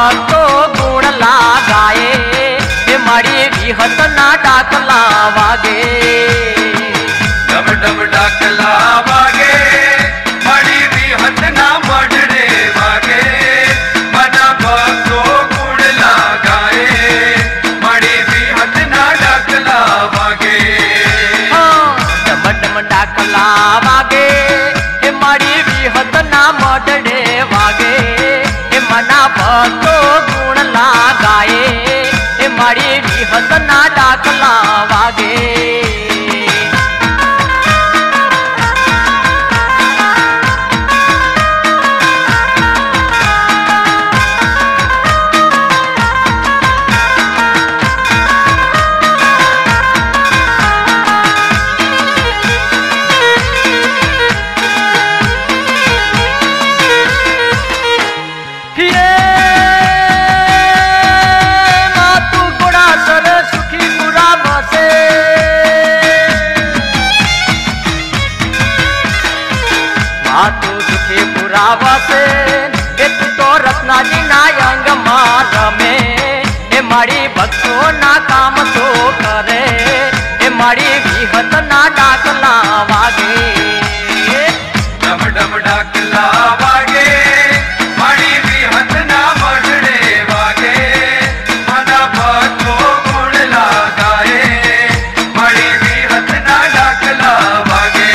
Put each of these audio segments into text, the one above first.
भक्तो गुण लागाए हे मारी विहत ना डाकला वागे डम डम डाकला वागे मारी विहत ना मडरे वागे मना भक्तो गुण लागाए मारी विहत ना डाकला वागे डम डम डाकला वागे हे मारी विहत ना मडरे वागे हे मना भक्तो गुण लागाए हे मारी विहत ना डाकला वागे वसे तू तो रत्नाजी नायंग मार में हे मारी भक्तो ना काम तो करे हे मारी विहत ना डाकला वागे डम डम डाकला वागे मारी विहत ना मडरे वागे मना भक्तो गुण लागाए मारी विहत ना डाकला वागे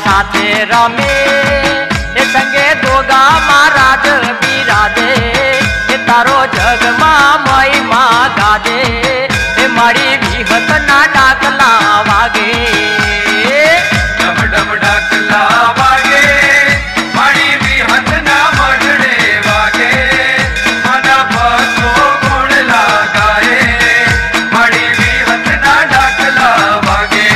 साथे रमे ए संगे दोगा महाराज बिराजे ए तारो जग मां महिमा गाजे ए मारी विहत ना डाकला वागे डम डम डाकला वागे मारी विहत ना मडरे वागे मना भक्तो गुण लागाए मारी विहत ना डाकला वागे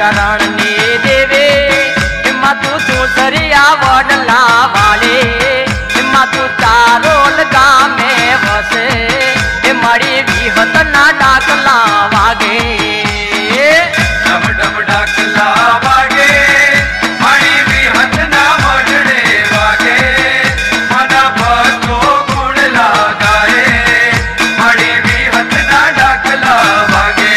करण ने देवे मातु दूसरिया वडला वाले मातु चारोल गाँव में बसे मारी विहत ना डाकला वागे डम डम डाकला वागे मारी विहत ना मडरे वागे मना भक्तो गुण लागाए मारी विहत ना डाकला वागे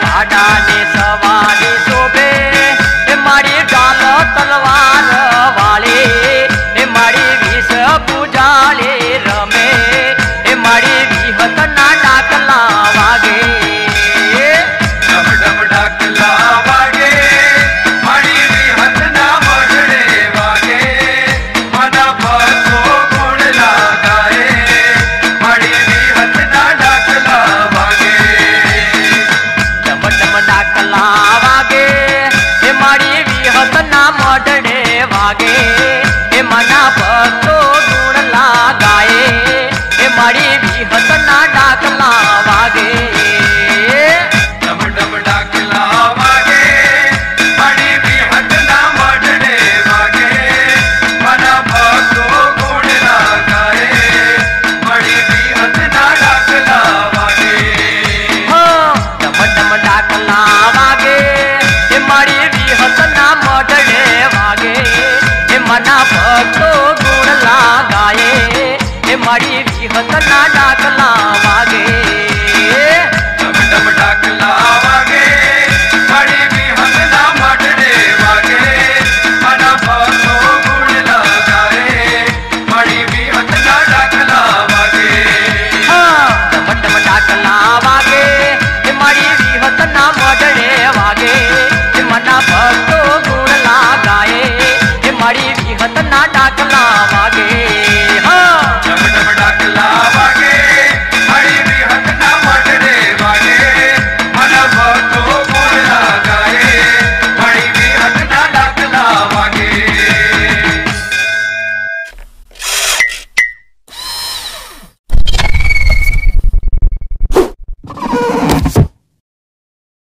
पाडाने सवारी शोभे मारी डाल तलवार वाले मारी विष बुझाले रमे मारी विहत ना डाकला वागे डम डम डाकला वागे मारी विहत ना मडरे वागे मना भक्तो गुण लागाए मारी विहत ना डाकला वागे डम डम डाकला वागे मारी विहत ना मडरे वागे